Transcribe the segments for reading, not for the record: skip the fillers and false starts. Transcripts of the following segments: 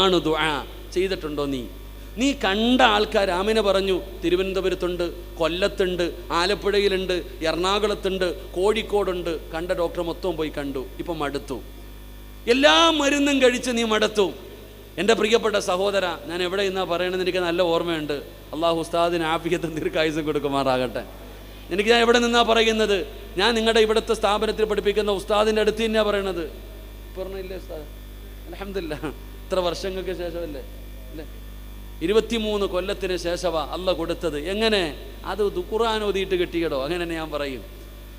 ആണ് ദുആ ചെയ്തിട്ടുണ്ടോ? നീ കണ്ട ആൾക്കാർ ആമിനെ പറഞ്ഞു. തിരുവനന്തപുരത്തുണ്ട്, കൊല്ലത്തുണ്ട്, ആലപ്പുഴയിലുണ്ട്, എറണാകുളത്തുണ്ട്, കോഴിക്കോടുണ്ട്. കണ്ട ഡോക്ടർ മൊത്തം പോയി കണ്ടു. ഇപ്പം മടുത്തു. എല്ലാ മരുന്നും കഴിച്ച് നീ മടുത്തു. എൻ്റെ പ്രിയപ്പെട്ട സഹോദര, ഞാൻ എവിടെ നിന്നാ പറയണമെന്ന് എനിക്ക് നല്ല ഓർമ്മയുണ്ട്. അള്ളാഹു ഉസ്താദിന് ആഫിയത്തും ദീർഘായുസ്സും കൊടുക്കുമാറാകട്ടെ. ഞാൻ എവിടെ നിന്നാ പറയുന്നത്? ഞാൻ നിങ്ങളുടെ ഇവിടുത്തെ സ്ഥാപനത്തിൽ പഠിപ്പിക്കുന്ന ഉസ്താദിൻ്റെ അടുത്ത് തന്നെയാണ് പറയണത്. പറഞ്ഞില്ലേ ഉസ്താദ്? അൽഹംദുലില്ലാഹ്, ഇത്ര വർഷങ്ങൾക്ക് ശേഷമല്ലേ അല്ലേ? 23 കൊല്ലത്തിന് ശേഷമാണ് അല്ല കൊടുത്തത്. എങ്ങനെ? അത് ഖുർആൻ ഓതിയിട്ട് കിട്ടിയടോ, അങ്ങനെ ഞാൻ പറയും.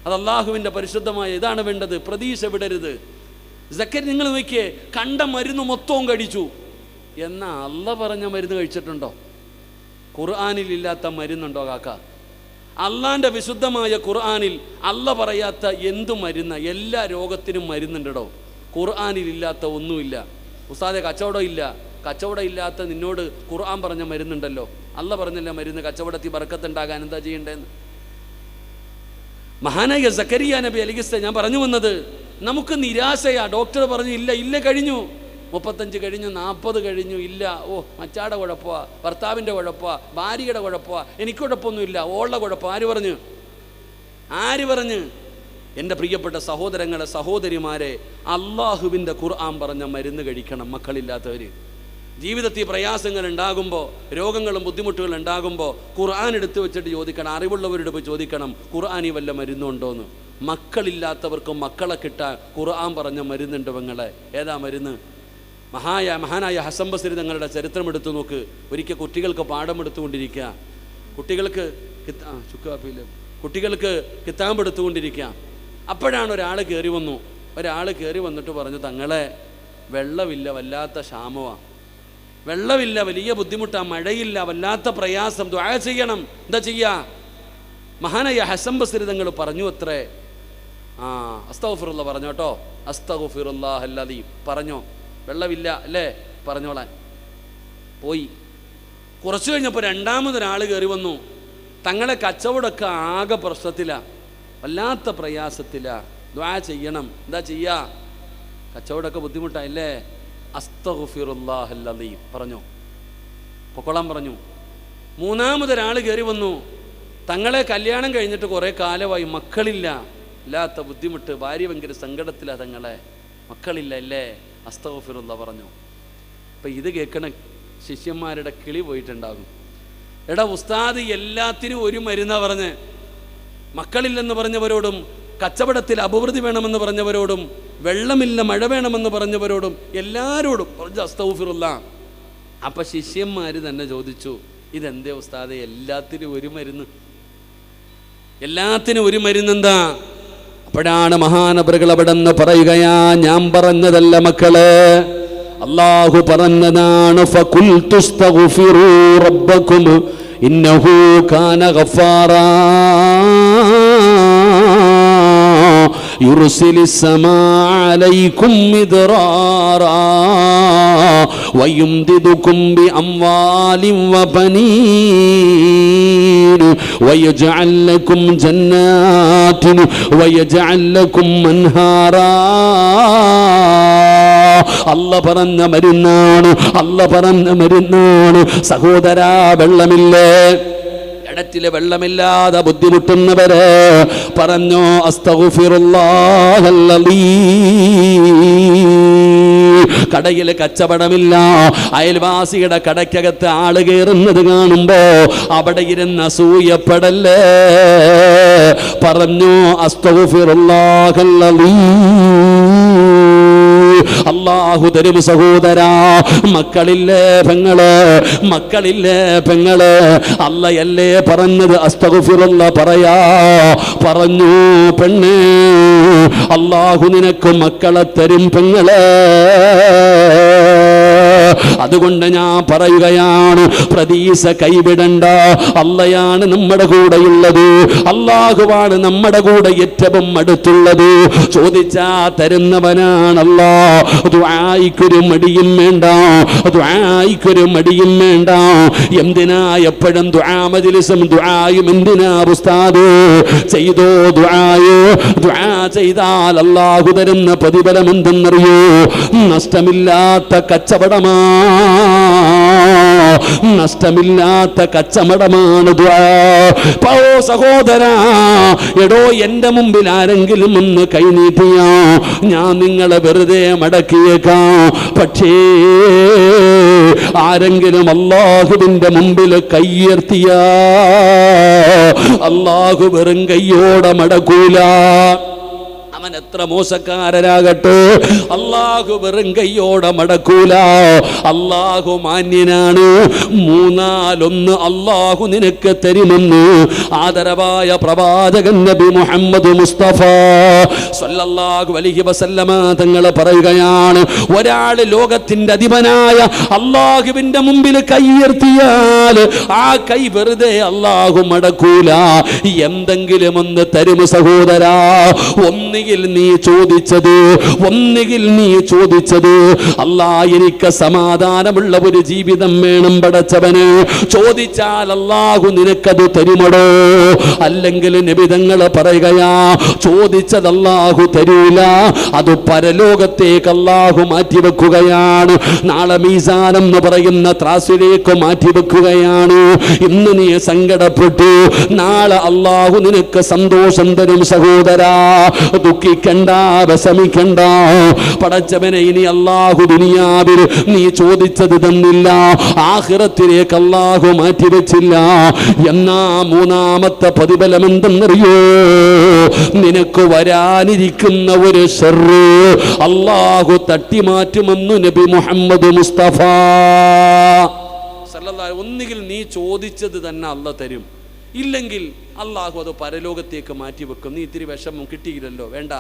അത് അള്ളാഹുവിൻ്റെ പരിശുദ്ധമായ ഇതാണ് വേണ്ടത്. പ്രതീക്ഷ വിടരുത്. സക്കർ നിങ്ങൾ നോക്കിയേ, കണ്ട മരുന്ന് മൊത്തവും കഴിച്ചു. എന്നാ അല്ല പറഞ്ഞ മരുന്ന് കഴിച്ചിട്ടുണ്ടോ? ഖുർആനിലില്ലാത്ത മരുന്നുണ്ടോ കാക്ക? അള്ളാൻ്റെ വിശുദ്ധമായ ഖുർആനിൽ അല്ല പറയാത്ത എന്തു മരുന്ന്? എല്ലാ രോഗത്തിനും മരുന്നുണ്ടോ? ഖുർആനിലില്ലാത്ത ഒന്നുമില്ല. ഉസ്താദെ കച്ചവടം ഇല്ല. കച്ചവടം ഇല്ലാത്ത നിന്നോട് ഖുർആൻ പറഞ്ഞ മരുന്നുണ്ടല്ലോ. അല്ല പറഞ്ഞല്ല മരുന്ന് കച്ചവടത്തിൽ ബർക്കത്തുണ്ടാകാൻ എന്താ ചെയ്യേണ്ടതെന്ന്. മഹാനായ സക്കരിയ നബി അലൈഹിസ്സലാം, ഞാൻ പറഞ്ഞു വന്നത്, നമുക്ക് നിരാശയാ. ഡോക്ടർ പറഞ്ഞു ഇല്ല കഴിഞ്ഞു, 35 കഴിഞ്ഞു, 40 കഴിഞ്ഞു, ഇല്ല. ഓ മച്ചാടെ കുഴപ്പമാ, ഭർത്താവിൻ്റെ കുഴപ്പമാ, ഭാര്യയുടെ കുഴപ്പമാ, എനിക്ക് കുഴപ്പമൊന്നുമില്ല, ഓളുടെ കുഴപ്പം. ആര് പറഞ്ഞ്? എൻ്റെ പ്രിയപ്പെട്ട സഹോദരങ്ങളെ, സഹോദരിമാരെ, അള്ളാഹുവിൻ്റെ ഖുർആൻ പറഞ്ഞ മരുന്ന് കഴിക്കണം. മക്കളില്ലാത്തവർ ജീവിതത്തിൽ പ്രയാസങ്ങൾ ഉണ്ടാകുമ്പോൾ, രോഗങ്ങളും ബുദ്ധിമുട്ടുകളും ഉണ്ടാകുമ്പോൾ ഖുർആൻ എടുത്തു വെച്ചിട്ട് ചോദിക്കണം. അറിവുള്ളവരോട് പോയി ചോദിക്കണം, ഖുർആനി വല്ല മരുന്നുണ്ടോയെന്ന്. മക്കളില്ലാത്തവർക്കും മക്കളെ കിട്ടാൻ ഖുർആൻ പറഞ്ഞ മരുന്നുണ്ട് പെങ്ങളെ. ഏതാ മരുന്ന്? മഹാനായ ഹസൻ ബസ്രി തങ്ങളുടെ ചരിത്രം എടുത്തു നോക്ക്. ഒരിക്കൽ കുട്ടികൾക്ക് പാഠം എടുത്തുകൊണ്ടിരിക്കുക, കുട്ടികൾക്ക് കിതാബ് എടുത്തുകൊണ്ടിരിക്കുക. അപ്പോഴാണ് ഒരാൾ കയറി വന്നിട്ട് പറഞ്ഞു, തങ്ങളെ വെള്ളമില്ല, വല്ലാത്ത ക്ഷാമമാണ്, വെള്ളമില്ല, വലിയ ബുദ്ധിമുട്ടാണ്, മഴയില്ല, വല്ലാത്ത പ്രയാസം, ദുആ ചെയ്യണം, എന്താ ചെയ്യാ? മഹാനായ ഹസൻ ബസ്രി തങ്ങൾ പറഞ്ഞു അത്രേ, അസ്തഗ്ഫിറുല്ലാഹ് പറഞ്ഞു കേട്ടോ, അസ്തഗ്ഫിറുല്ലാഹൽ അലീം പറഞ്ഞോ. വെള്ളമില്ല അല്ലേ? പറഞ്ഞോളാൻ പോയി. കുറച്ച് കഴിഞ്ഞപ്പോൾ രണ്ടാമതൊരാൾ കയറി വന്നു. തങ്ങളെ കച്ചവടമൊക്കെ ആകെ പ്രശ്നത്തിലാണ്, വല്ലാത്ത പ്രയാസത്തിലാണ്, ദുആ ചെയ്യണം, എന്താ ചെയ്യാ? കച്ചവടമൊക്കെ ബുദ്ധിമുട്ടായില്ലേ? അസ്തഗ്ഫിറുല്ലാഹൽ അലീം പറഞ്ഞോ, പൊക്കോളാൻ പറഞ്ഞു. മൂന്നാമതൊരാൾ കയറി വന്നു. തങ്ങളെ കല്യാണം കഴിഞ്ഞിട്ട് കുറേ കാലമായി, മക്കളില്ല, ഇല്ലാത്ത ബുദ്ധിമുട്ട്, ഭാര്യ ഭയങ്കര സങ്കടത്തിലാണ്, തങ്ങളെ മക്കളില്ല അല്ലേ? അസ്തഗ്ഫിറുല്ലാഹ് പറഞ്ഞു. അപ്പം ഇത് കേൾക്കണ ശിഷ്യന്മാരുടെ കിളി പോയിട്ടുണ്ടാകും. എടാ ഉസ്താദ് എല്ലാത്തിനും ഒരു മരുന്നാ പറഞ്ഞ്. മക്കളില്ലെന്ന് പറഞ്ഞവരോടും, കച്ചവടത്തിൽ അഭിവൃദ്ധി വേണമെന്ന് പറഞ്ഞവരോടും, വെള്ളമില്ല മഴ വേണമെന്ന് പറഞ്ഞവരോടും എല്ലാവരോടും പറഞ്ഞ അസ്തഗ്ഫിറുല്ലാഹ്. അപ്പം ശിഷ്യന്മാർ തന്നെ ചോദിച്ചു, ഇതെന്തേ ഉസ്താദെ എല്ലാത്തിനും ഒരു മരുന്ന്? എല്ലാത്തിനും ഒരു മരുന്നെന്താ? അപ്പോഴാണ് മഹാനവറുകൾ അവിടെ നിന്ന് പറയുകയാ, ഞാൻ പറഞ്ഞതല്ല മക്കളെ, അല്ലാഹു പറഞ്ഞതാണ്. ഫഖുൽതു അസ്തഗ്ഫിറൂ റബ്ബക്കും ഇന്നഹു കാന ഗഫാറാ യുർസിലിസ് സമാഅ അലൈക്കും മിദ്റാറാ വയുംദിദുകും ബിഅംവാലിൻ വബനീൻ വയജ്അൽ ലക്കും ജന്നാത്തിൻ വയജ്അൽ ലക്കും അൻഹാറാ. അല്ല പറഞ്ഞ മരുന്നാണ്. സഹോദരാ, വെള്ളമില്ലേ? കിണറ്റിലെ വെള്ളമില്ലാതെ ബുദ്ധിമുട്ടുന്നവരെ പറഞ്ഞോ, അസ്തഗ്ഫിറുല്ലാഹൽ അലീം. കടയിൽ കച്ചവടമില്ല, അയൽവാസിയുടെ കടയ്ക്കകത്ത് ആള് കയറുന്നത് കാണുമ്പോ അവിടെ ഇരുന്ന് അസൂയപ്പെടല്ലേ. പറഞ്ഞോ, അസ്തഗ്ഫിറുല്ലാഹൽ അലീം. അല്ലാഹു തരും സഹോദരാ. മക്കളില്ലേ പെങ്ങള്? അല്ലയല്ലേ പറഞ്ഞത് അസ്തഗ്ഫിറുല്ലാഹ് പറയാ? പറഞ്ഞു പെണ്ണേ, അല്ലാഹു നിനക്ക് മക്കളെ തരും പെങ്ങളെ. അതുകൊണ്ട് ഞാൻ പറയുകയാണ്, പ്രതീക്ഷ കൈവിടണ്ട. അള്ളയാണ് നമ്മുടെ കൂടെയുള്ളത്, അള്ളാഹുവാണ് നമ്മുടെ കൂടെ ഏറ്റവും അടുത്തുള്ളത്. ചോദിച്ചാ തരുന്നവനാണ് അല്ലാഹ്. ദുആയിക്കൊരു മടിയും വേണ്ട, ദുആയിക്കൊരു മടിയും വേണ്ട. എന്തിനാ എപ്പോഴും ദുആ മജ്ലിസും ദുആയും എന്തിനാ ഉസ്താദ്? ചെയ്തോ ദുആയോ. ദുആ ചെയ്താൽ അല്ലാഹു തരുന്ന പ്രതിഫലം എന്തെന്നറിയോ? നഷ്ടമില്ലാത്ത കച്ചവടമാ, നഷ്ടമില്ലാത്ത കച്ചവടമാണ് ദുആ. പോ സഹോദരാ, എടോ എൻ്റെ മുമ്പിൽ ആരെങ്കിലും ഒന്ന് കൈനീട്ടിയാ ഞാൻ നിങ്ങളെ വെറുതെ മടക്കിയേക്കാം. പക്ഷേ ആരെങ്കിലും അല്ലാഹുവിൻ്റെ മുമ്പിൽ കൈയുയർത്തിയ അല്ലാഹു വെറും കൈയോടെ മടക്കൂല. അവൻ എത്ര മോശക്കാരനാകട്ടെ, അല്ലാഹു വെറും കൈയോടെ മടക്കൂല. അല്ലാഹു മാന്യനാണ്. 1/3 അല്ലാഹു നിനക്ക് തരുമെന്ന് ആദരവായ പ്രവാചകൻ നബി മുഹമ്മദ് മുസ്തഫ സല്ലല്ലാഹു അലൈഹി വസല്ലമ തങ്ങൾ പറയുകയാണ്, ഒരാൾ ലോകത്തിന്റെ അധിപനായ അല്ലാഹുവിന്റെ മുമ്പിൽ കൈയുയർത്തിയാൽ ആ കൈ വെറുതെ അല്ലാഹു മടക്കൂല. എന്തെങ്കിലും ഒന്ന് തരും സഹോദരാ. ഒന്നുകിൽ നീ ചോദിച്ചത് അല്ലാ എനിക്ക് സമാധാനമുള്ള ഒരു ജീവിതം വേണം പടച്ചവന്. ചോദിച്ചാൽ അല്ലാഹു നിനക്കത് തരുമടോ? അല്ലെങ്കിൽ നബി തങ്ങൾ പറയുകയാ, ചോദിച്ചത് അല്ലാഹു തരൂല, അത് പരലോകത്തേക്ക് അല്ലാഹു മാറ്റിവെക്കുകയാണ്. നാളെ മീസാൻ എന്ന് പറയുന്ന ത്രാസിലേക്ക് മാറ്റിവെക്കുകയാണ്. ഇന്ന് നീ സങ്കടപ്പെട്ടു, നാളെ അല്ലാഹു നിനക്ക് സന്തോഷം തരും സഹോദരാ. ദുഃഖിക്കണ്ട, വിഷമിക്കണ്ട. പടച്ചവനെ ഇനി അല്ലാഹു ദുനിയാവിൽ നീ ചോദിച്ചത് തന്നില്ല, ആഖിറത്തിലേക്ക് അല്ലാഹു മാറ്റിവെച്ചില്ല. എന്നാ 3ാമത്തെ പ്രതിഫലം എന്തെന്നറിയോ? നിനക്ക് വരാനിരിക്കുന്ന ഒരു ശർറ് അല്ലാഹു തട്ടിമാറ്റുമെന്നു നബി മുഹമ്മദ് മുസ്തഫ സല്ലല്ലാഹു. ഒന്നുകിൽ നീ ചോദിച്ചത് തന്നെ അല്ലാഹു തരും, ഇല്ലെങ്കിൽ അല്ലാഹു അത് പരലോകത്തേക്ക് മാറ്റിവെക്കും. നീ ഇത്തിരി വിഷമം കിട്ടിയില്ലല്ലോ, വേണ്ട,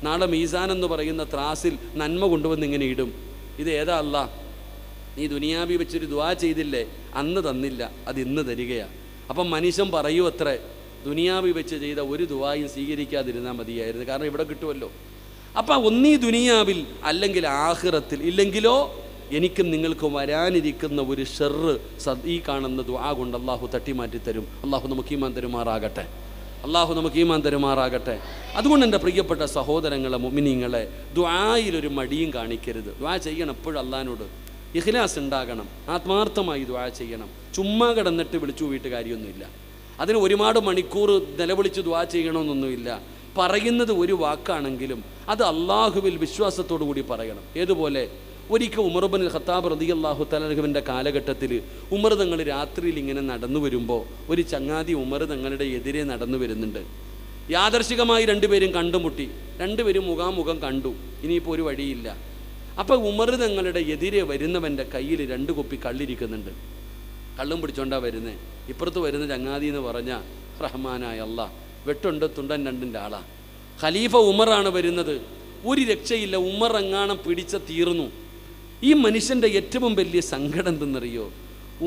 നാളെ മീസാൻ എന്ന് പറയുന്ന ത്രാസിൽ നന്മ കൊണ്ടുവന്ന് ഇങ്ങനെ ഇടും. ഇത് ഏതാ അല്ലാ? നീ ദുനിയാവി വെച്ചൊരു ദുആ ചെയ്തില്ലേ, അന്ന് തന്നില്ല, അത് ഇന്ന് തരികയാണ്. അപ്പം മനുഷ്യൻ പറയൂ അത്രേ, ദുനിയാവി വെച്ച് ചെയ്ത ഒരു ദുആയും സ്വീകരിക്കാതിരുന്നാൽ മതിയായിരുന്നു, കാരണം ഇവിടെ കിട്ടുമല്ലോ. അപ്പം ഒന്നീ ദുനിയാവിൽ അല്ലെങ്കിൽ ആഖിറത്തിൽ, ഇല്ലെങ്കിലോ എനിക്കും നിങ്ങൾക്ക് വരാനിരിക്കുന്ന ഒരു ഷർറ് ഈ കാണുന്ന ദുആ കൊണ്ട് അല്ലാഹു തട്ടിമാറ്റി തരും. അല്ലാഹു നമുക്ക് ഈമാൻ തരുമാറാകട്ടെ, അല്ലാഹു നമുക്ക് ഈമാൻ തരുമാറാകട്ടെ. അതുകൊണ്ട് എൻ്റെ പ്രിയപ്പെട്ട സഹോദരങ്ങളെ, മുഅ്മിനീങ്ങളെ, ദുആയിലൊരു മടിയും കാണിക്കരുത്. ദുആ ചെയ്യണം എപ്പോഴും അല്ലാഹുവിനോട്, ഇഖ്ലാസ് ഉണ്ടാകണം, ആത്മാർത്ഥമായി ദുആ ചെയ്യണം. ചുമ്മാ കിടന്നിട്ട് വിളിച്ചു പോയിട്ട് കാര്യമൊന്നുമില്ല. അതിന് ഒരുപാട് മണിക്കൂർ നിലവിളിച്ച് ദുആ ചെയ്യണമെന്നൊന്നുമില്ല. പറയുന്നത് ഒരു വാക്കാണെങ്കിലും അത് അല്ലാഹുവിൽ വിശ്വാസത്തോടു കൂടി പറയണം. ഏതുപോലെ ഒരിക്കൽ ഉമർ ഇബ്നുൽ ഖത്താബ് റളിയല്ലാഹു തആല അൻഹുവിൻ്റെ കാലഘട്ടത്തിൽ ഉമർ തങ്ങൾ രാത്രിയിൽ ഇങ്ങനെ നടന്നു വരുമ്പോൾ ഒരു ചങ്ങാതി ഉമർ തങ്ങളുടെ എതിരെ നടന്നു വരുന്നുണ്ട്. യാദർശികമായി രണ്ടുപേരും കണ്ടുമുട്ടി, രണ്ടുപേരും മുഖാമുഖം കണ്ടു. ഇനിയിപ്പോൾ ഒരു വഴിയില്ല. അപ്പോൾ ഉമർ തങ്ങളുടെ എതിരെ വരുന്നവൻ്റെ കയ്യിൽ 2 കുപ്പി കള്ളിരിക്കുന്നുണ്ട്. കള്ളും പിടിച്ചോണ്ടാ വരുന്നത്. ഇപ്പുറത്ത് വരുന്ന ചങ്ങാതി എന്ന് പറഞ്ഞാൽ റഹ്മാനായ അല്ലാഹ്, വെട്ടുണ്ട് തുണ്ടൻ രണ്ടിൻ്റെ ആളാ. ഖലീഫ ഉമറാണ് വരുന്നത്. ഒരു രക്ഷയില്ല, ഉമർ എങ്ങാണം പിടിച്ച തീർന്നു. ഈ മനുഷ്യൻ്റെ ഏറ്റവും വലിയ സങ്കടം എന്തെന്നറിയോ?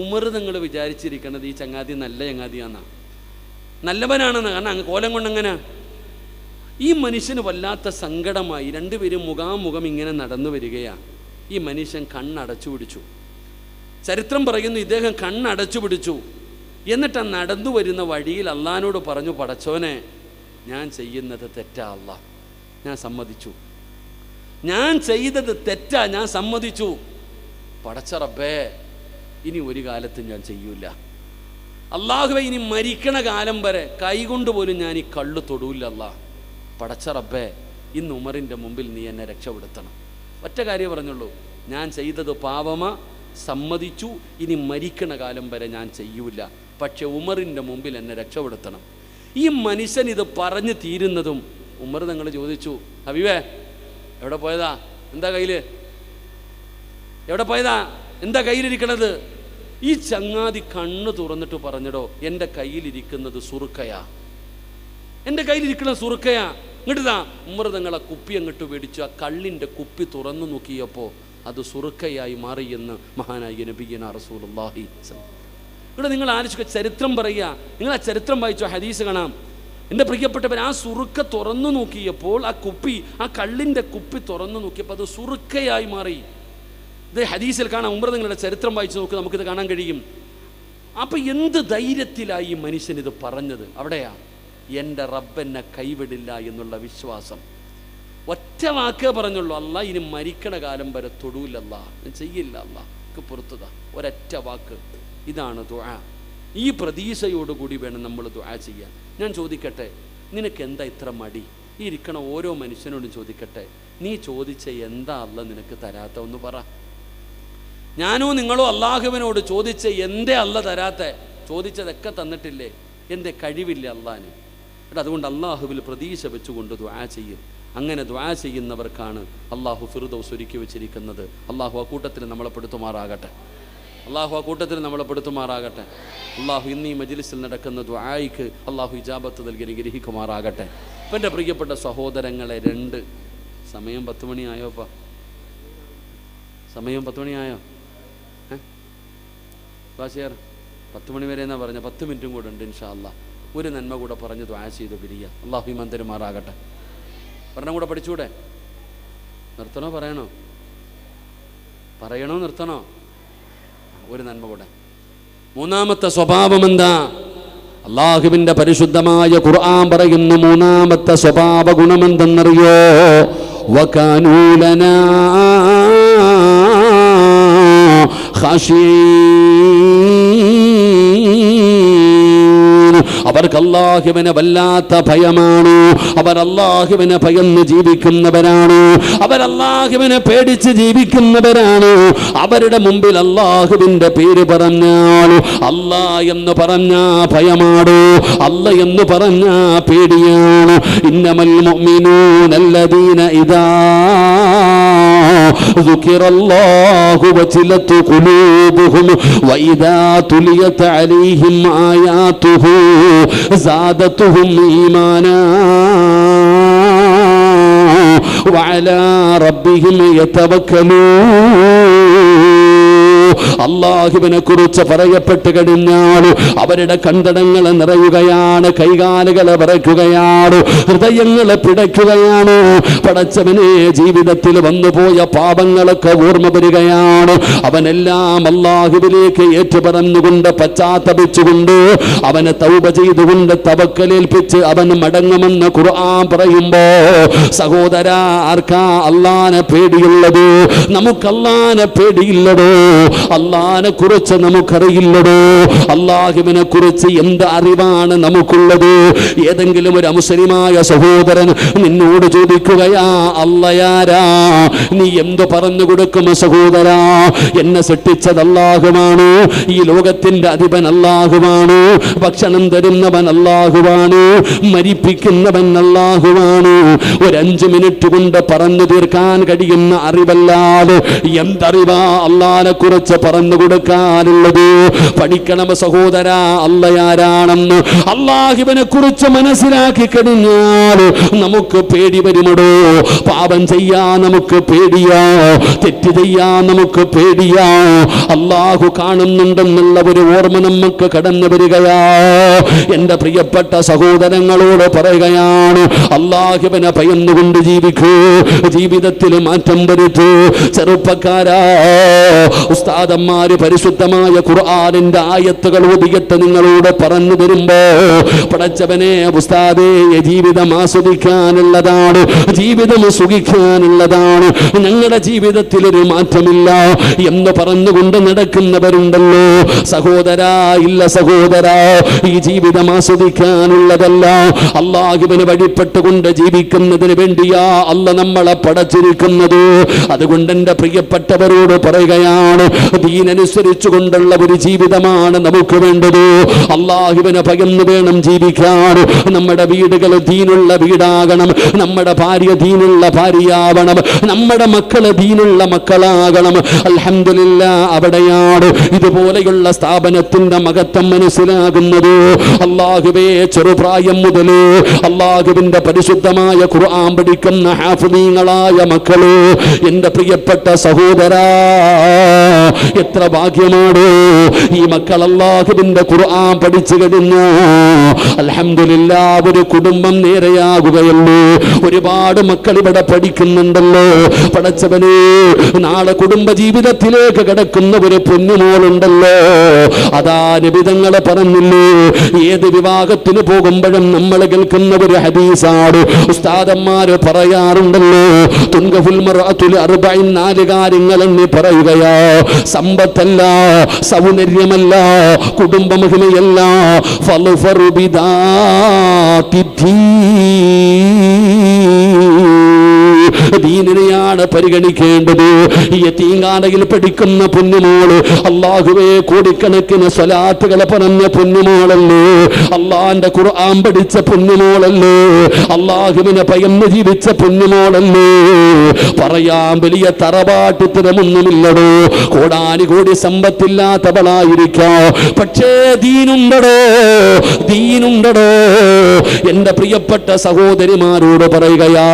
ഉമർ തങ്ങൾ വിചാരിച്ചിരിക്കണത് ഈ ചങ്ങാതി നല്ല ചങ്ങാതിയാന്നാ, നല്ലവനാണെന്ന്. കാരണം അങ്ങ് കോലം കൊണ്ടങ്ങനെ ഈ മനുഷ്യന് വല്ലാത്ത സങ്കടമായി. രണ്ടുപേരും മുഖാമുഖം ഇങ്ങനെ നടന്നു വരികയാണ്. ഈ മനുഷ്യൻ കണ്ണടച്ചു പിടിച്ചു. ചരിത്രം പറയുന്നു, ഇദ്ദേഹം കണ്ണടച്ചു പിടിച്ചു. എന്നിട്ട് ആ നടന്നു വരുന്ന വഴിയിൽ അള്ളാഹിനോട് പറഞ്ഞു, പടച്ചോനെ, ഞാൻ ചെയ്യുന്നത് തെറ്റാ അല്ലാ, ഞാൻ സമ്മതിച്ചു, ഞാൻ ചെയ്തത് തെറ്റാ, ഞാൻ സമ്മതിച്ചു. പടച്ച റബ്ബേ, ഇനി ഒരു കാലത്തും ഞാൻ ചെയ്യൂല. അള്ളാഹുവേ, ഇനി മരിക്കണ കാലം വരെ കൈകൊണ്ട് പോലും ഞാൻ ഈ കള്ളു തൊടൂല്ല. അല്ലാ, പടച്ച റബ്ബേ, ഇന്ന് ഉമറിൻ്റെ മുമ്പിൽ നീ എന്നെ രക്ഷപ്പെടുത്തണം. ഒറ്റ കാര്യം പറഞ്ഞുള്ളൂ, ഞാൻ ചെയ്തത് പാപമാ, സമ്മതിച്ചു, ഇനി മരിക്കണ കാലം വരെ ഞാൻ ചെയ്യൂല. പക്ഷെ ഉമറിൻ്റെ മുമ്പിൽ എന്നെ രക്ഷപ്പെടുത്തണം. ഈ മനുഷ്യൻ ഇത് പറഞ്ഞു തീരുന്നതും ഉമർ തങ്ങൾ ചോദിച്ചു, ഹബീബേ, എവിടെ പോയതാ? എന്താ കയ്യിൽ? എവിടെ പോയതാ? എന്താ കയ്യിലിരിക്കണത്? ഈ ചങ്ങാതി കണ്ണ് തുറന്നിട്ട് പറഞ്ഞടോ, എൻ്റെ കയ്യിലിരിക്കുന്നത് സുറുക്കയാ, എൻ്റെ കയ്യിലിരിക്കുന്ന സുറുക്കയാ. ഇങ്ങോട്ടാ ഉമർ തങ്ങളെ കുപ്പി അങ്ങോട്ട് മേടിച്ചു. ആ കള്ളിൻ്റെ കുപ്പി തുറന്നു നോക്കിയപ്പോൾ അത് സുറുക്കയായി മാറിയെന്ന് മഹാനായ നബിയ്യനാ റസൂലുള്ളാഹി. ഇവിടെ നിങ്ങൾ ആലോചിക്കുക, ചരിത്രം പറയുക, നിങ്ങൾ ആ ചരിത്രം വായിച്ചോ, ഹദീസ് കാണാം. എൻ്റെ പ്രിയപ്പെട്ടവർ, ആ സുറുക്ക തുറന്നു നോക്കിയപ്പോൾ ആ കള്ളിൻ്റെ കുപ്പി തുറന്നു നോക്കിയപ്പോൾ അത് സുറുക്കയായി മാറി. ഇത് ഹദീസിൽ കാണാം. ഉംറ നിങ്ങളുടെ ചരിത്രം വായിച്ച് നോക്കുക, നമുക്കിത് കാണാൻ കഴിയും. അപ്പം എന്ത് ധൈര്യത്തിലായി മനുഷ്യൻ ഇത് പറഞ്ഞത്? അവിടെയാ എൻ്റെ റബ്ബെന്നെ കൈവിടില്ല എന്നുള്ള വിശ്വാസം. ഒറ്റ വാക്കേ പറഞ്ഞുള്ളൂ, അല്ലാ ഇനി മരിക്കണ കാലം വരെ തൊടൂലല്ല, ചെയ്യില്ല, അല്ലാഹ് പുറത്തുതാ. ഒരൊറ്റ വാക്ക്. ഇതാണ് ദുആ. ഈ പ്രതീക്ഷയോടുകൂടി വേണം നമ്മൾ ദുആ ചെയ്യാൻ. ഞാൻ ചോദിക്കട്ടെ, നിനക്ക് എന്താ ഇത്ര മടി? ഈ ഇരിക്കണ ഓരോ മനുഷ്യനോടും ചോദിക്കട്ടെ, നീ ചോദിച്ച എന്താ അല്ലാഹ് നിനക്ക് തരാത്ത? ഒന്ന് പറ. ഞാനോ നിങ്ങളോ അള്ളാഹുവിനോട് ചോദിച്ച എന്തേ അല്ലാഹ് തരാത്ത? ചോദിച്ചതൊക്കെ തന്നിട്ടില്ലേ? എൻ്റെ കഴിവില്ല അള്ളാഹിന്. അതുകൊണ്ട് അള്ളാഹുവിൽ പ്രതീക്ഷ വെച്ചുകൊണ്ട് ദുആ ചെയ്യും. അങ്ങനെ ദുആ ചെയ്യുന്നവർക്കാണ് അള്ളാഹു ഫിർദൗസ് ഒരുക്കി വെച്ചിരിക്കുന്നത്. അള്ളാഹു ആ കൂട്ടത്തിൽ നമ്മളെ പെടുത്തുമാറാകട്ടെ. അള്ളാഹു ഇന്ന് ഈ മജ്ലിസിൽ നടക്കുന്ന ദുആയ്ക്ക് അള്ളാഹു ഇജാബത്ത് നൽകി അനുഗ്രഹിക്കുമാറാകട്ടെ. ഇപ്പം എൻ്റെ പ്രിയപ്പെട്ട സഹോദരങ്ങളെ, സമയം 10 മണിയായോപ്പാ? സമയം 10 മണിയായോ? ബാസിയാർ 10 മണി വരെ എന്നാ പറഞ്ഞ, 10 മിനിറ്റും കൂടെ ഉണ്ട്. ഇൻഷാ അല്ലാഹ് ഒരു നന്മ കൂടെ പറഞ്ഞ് ദുആ ചെയ്ത് പിരിയ. അള്ളാഹു ഈമാൻ തരുമാറാകട്ടെ. പറഞ്ഞ കൂടെ പഠിച്ചൂടെ? നിർത്തണോ പറയണോ? നിർത്തണോ? ഒരു നന്മ കൂടെ. മൂന്നാമത്തെ സ്വഭാവം എന്താ? അള്ളാഹുവിന്റെ പരിശുദ്ധമായ ഖുർആൻ പറയുന്നു, മൂന്നാമത്തെ സ്വഭാവ ഗുണമെന്തെന്നറിയോ? വകാനൂ ലനാ ഖാശിഈൻ. അവർക്ക് അല്ലാഹുവിനെ വല്ലാത്ത ഭയമാണ്. അവർ അല്ലാഹുവിനെ ഭയന്ന് ജീവിക്കുന്നവരാണ്. അവർ അല്ലാഹുവിനെ പേടിച്ച് ജീവിക്കുന്നവരാണ്. അവരുടെ മുമ്പിൽ അല്ലാഹുവിന്റെ പേര് പറഞ്ഞാൽ, അല്ലാ എന്ന് പറഞ്ഞാ ഭയമാണ്, അല്ല എന്ന് പറഞ്ഞാ പേടിയാണ്. ഇന്നമൽ മുഅ്മിനൂനല്ലദീന ഇദാ ദുകിറല്ലാഹു വജിലത് ഖുലൂബുഹും വഇദാ തുലിയത് അലൈഹിം ആയാതുഹു സാദതുഹും ഈമാനാ വഅലാ റബ്ബിഹിം യതവക്കലൂൻ. അല്ലാഹുവിനെ കുറിച്ച് പറയപ്പെട്ട് കഴിഞ്ഞാൽ അവരുടെ കണ്ടടങ്ങൾ നിറയുകയാണ്, കൈകാലുകൾ വിറയ്ക്കുകയാണ്, ഹൃദയങ്ങൾ പിടയ്ക്കുകയാണ്. പടച്ചവനെ, ജീവിതത്തിൽ വന്നുപോയ പാപങ്ങളൊക്കെ ഓർമ്മ വരികയാണ്. അവനെല്ലാം അല്ലാഹുവിലേക്ക് ഏറ്റുപറഞ്ഞുകൊണ്ട് പശ്ചാത്തപിച്ചുകൊണ്ട് അവനെ തൗബ ചെയ്തുകൊണ്ട് തവക്കലേൽപ്പിച്ച് അവൻ മടങ്ങുമെന്ന് ഖുർആൻ പറയുമ്പോ, സഹോദരാ, ആർക്കാ അല്ലാഹനെ പേടിയുള്ളത്? നമുക്ക് അല്ലാഹനെ പേടിയില്ലടോ. അല്ലാഹനെ കുറിച്ച് നമുക്കറിയില്ലടോ. അല്ലാഹുവിനെ കുറിച്ച് എന്ത് അറിവാണ് നമുക്കുള്ളത്? ഏതെങ്കിലും ഒരു അമുസ്ലിമായ സഹോദരൻ നിന്നോട് ചോദിക്കുകയാ, അല്ലാഹയാരാ? നീ എന്ത് പറഞ്ഞു കൊടുക്കും സഹോദരാ? എന്നെ സൃഷ്ടിച്ചത് അല്ലാഹുവാണ്, ഈ ലോകത്തിന്റെ അധിപൻ അല്ലാഹുവാണ്, ഭക്ഷണം തരുന്നവൻ അല്ലാഹുവാണ്, മരിപ്പിക്കുന്നവൻ അല്ലാഹുവാണ്. ഒരു 5 മിനിറ്റ് കൊണ്ട് പറഞ്ഞു തീർക്കാൻ കഴിയുന്ന അറിവല്ലാതെ എന്തറിവാ അല്ലാഹനെ കുറിച്ച് പറഞ്ഞു കൊടുക്കാനുള്ളത്? പഠിക്കണം സഹോദരാ, അല്ലാഹയാരാണെന്ന്. അല്ലാഹുവിനെ കുറിച്ച് മനസ്സിലാക്കി കഴിഞ്ഞാൽ നമുക്ക് പേടി വരുമടോ. പാപം ചെയ്യാൻ നമുക്ക് പേടിയാ, തെറ്റ് ചെയ്യാൻ നമുക്ക് പേടിയാ. അല്ലാഹു കാണുന്നുണ്ടെന്നുള്ള ഒരു ഓർമ്മ നമുക്ക് കടന്നു വരികയാ. എൻ്റെ പ്രിയപ്പെട്ട സഹോദരങ്ങളോട് പറയുകയാണ്, അല്ലാഹുവിനെ ഭയന്നുകൊണ്ട് ജീവിക്കൂ, ജീവിതത്തിൽ മാറ്റം വരുത്തൂ. ചെറുപ്പക്കാരാ, ഉസ്താദന്മാര് പരിശുദ്ധമായ ഖുർആനിന്റെ ആയത്തുകൾ ഓതിയിട്ട് നിങ്ങളോട് പറഞ്ഞു തരുമ്പോ, പടച്ചവനെ ഉസ്താദേ, ജീവിതം ആസ്വദിക്കാനുള്ളതാണ്, ജീവിതം സുഖിക്കാനുള്ളതാണ്, ഞങ്ങളുടെ ജീവിതത്തിൽ ഒരു മാറ്റമില്ല എന്ന് പറഞ്ഞുകൊണ്ട് നടക്കുന്നവരുണ്ടല്ലോ. സഹോദരാ, ഇല്ല സഹോദരാ, ഈ ജീവിതം ആസ്വദിക്കാനുള്ളതല്ല, അല്ലാഹുവിനെ വഴിപ്പെട്ടുകൊണ്ട് ജീവിക്കുന്നതിന് വേണ്ടിയാ അല്ലാഹ് നമ്മളെ പടച്ചിരിക്കുന്നത്. അതുകൊണ്ട് എൻ്റെ പ്രിയപ്പെട്ടവരോട് പറയുകയാണ്, ദീൻ ദീനനുസരിച്ചു കൊണ്ടുള്ള ഒരു ജീവിതമാണ് നമുക്ക് വേണ്ടത്. അല്ലാഹുവിനെ ഭയന്ന് വേണം ജീവിക്കാൻ. നമ്മുടെ വീടുകൾ ദീനുള്ള വീടാകണം, നമ്മുടെ ഭാര്യ ദീനുള്ള ഭാര്യയാവണം, നമ്മുടെ മക്കള് ദീനുള്ള മക്കളാകണം. അൽഹംദുലില്ലാഹ്, അവിടെയാണ് ഇതുപോലെയുള്ള സ്ഥാപനത്തിന്റെ മഹത്വം മനസ്സിലാകുന്നത്. അല്ലാഹുവേ, ചെറുപ്രായം മുതൽ അല്ലാഹുവിന്റെ പരിശുദ്ധമായ ഖുർആൻ പഠിക്കുന്ന ഹാഫിളീങ്ങളായ മക്കള്, എന്റെ പ്രിയപ്പെട്ട സഹോദരാ, എത്ര ഭാഗ്യമാണ് ഈ മക്കൾ അല്ലാഹുവിന്റെ ഖുർആൻ പഠിച്ചു കഴിഞ്ഞു. അൽഹംദുലില്ലാഹ്, ഒരു കുടുംബം നേരെയാകുകയല്ലേ. ഒരുപാട് മക്കൾ ഇവിടെ പഠിക്കുന്നുണ്ടല്ലോ. പടച്ചവനെ, നാളെ കുടുംബ ജീവിതത്തിലേക്ക് കിടക്കുന്ന ഒരു പൊന്നുമോളുണ്ടല്ലോ. അതാ നബി തങ്ങൾ പറഞ്ഞില്ലേ, ഏത് വിവാഹത്തിന് പോകുമ്പോഴും നമ്മൾ കേൾക്കുന്ന ഒരു ഹദീസാണ്. ഉസ്താദന്മാര് പറയാറുണ്ടല്ലോ, തുൻകഫുൽ മർഅത്തുൽ അർബഇൻ, 4 കാര്യങ്ങൾ എന്ന് പറയുകയാ. സമ്പത്തല്ല, സൗന്ദര്യമല്ല, കുടുംബമഹിമയല്ല, ഫൽഫറു ബിദാത്തി ദീനിനെയാണ് പരിഗണിക്കേണ്ടത്. ഈ യതീംഖാനയിൽ പഠിക്കുന്ന പൊന്നുമോള്, അല്ലാഹുവേ, കോടിക്കണക്കിന് സ്വലാത്തുകൾ പറഞ്ഞ പൊന്നുമോളല്ലേ, അള്ളാന്റെ ഖുർആൻ പഠിച്ച പൊന്നുമോളല്ലേ, അല്ലാഹുവിനെ ഭയന്ന് ജീവിച്ച പൊന്നുമോളല്ലേ. പറയാൻ വലിയ തറവാട്ടിത്തരമൊന്നുമില്ലടോ, കോടാനുകോടി സമ്പത്തില്ലാത്തവളായിരിക്കാം, പക്ഷേ ദീനുണ്ടടോ, ദീനുണ്ടടോ. എന്റെ പ്രിയപ്പെട്ട സഹോദരിമാരോട് പറയുകയാ,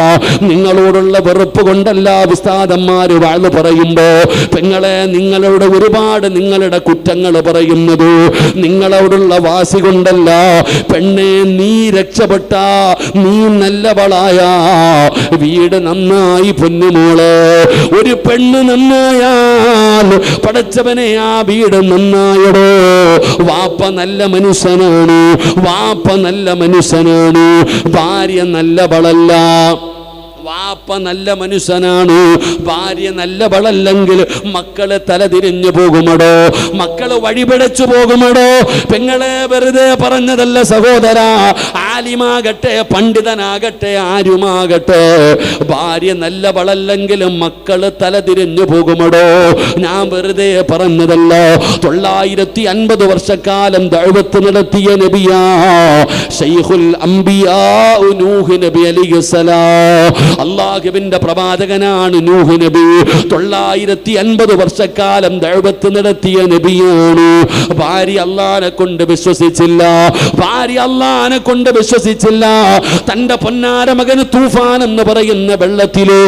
നിങ്ങളോടുള്ള വെറുപ്പ് കൊണ്ടല്ല ഉസ്താദന്മാര് വാഴ്ന്നു പറയുമ്പോ പെങ്ങളെ, നിങ്ങളോട് ഒരുപാട് നിങ്ങളുടെ കുറ്റങ്ങൾ പറയുന്നത് നിങ്ങളോടുള്ള വാശി കൊണ്ടല്ല. പെണ്ണെ, നീ രക്ഷപ്പെട്ട, നീ നല്ലവളായ വീട് നന്നായി പൊന്നുമോള്. ഒരു പെണ്ണ് നന്നായാൽ പടച്ചവനെ ആ വീട് നന്നായടോ. വാപ്പ നല്ല മനുഷ്യനാണ്, വാപ്പ നല്ല മനുഷ്യനാണ്, ഭാര്യ നല്ലവളല്ല. വാപ്പ നല്ല മനുഷ്യനാണ്, ഭാര്യ നല്ലവളല്ലെങ്കിൽ മക്കള് തലതിരിഞ്ഞു പോകുമടോ, മക്കള് വഴിപിഴച്ചു പോകുമടോ. പെങ്ങളെ, വെറുതെ പറഞ്ഞതല്ല സഹോദര. ആലിമാകട്ടെ, പണ്ഡിതനാകട്ടെ, ആരുമാകട്ടെ, ഭാര്യ നല്ലവളല്ലെങ്കിലും മക്കള് തലതിരിഞ്ഞു പോകുമടോ. ഞാൻ വെറുതെ പറഞ്ഞതല്ല. 950 വർഷക്കാലം ദഅവത്ത് നടത്തിയ നബിയാ ശൈഖുൽ അംബിയാ നൂഹ് നബി അലൈഹിസ്സലാം. അല്ലാഹുവിന്റെ പ്രവാചകനാണ് നൂഹ് നബി. 950 വർഷക്കാലം ദഅവത്ത് നടത്തിയ നബിയാണ്. ഭാര്യ അല്ലാഹനെ കൊണ്ട് വിശ്വസിച്ചില്ല, ഭാര്യ അല്ലാഹനെ കൊണ്ട് വിശ്വസിച്ചില്ല. തന്റെ പൊന്നാര മകന് തൂഫാൻ എന്ന് പറയുന്ന വെള്ളത്തില്,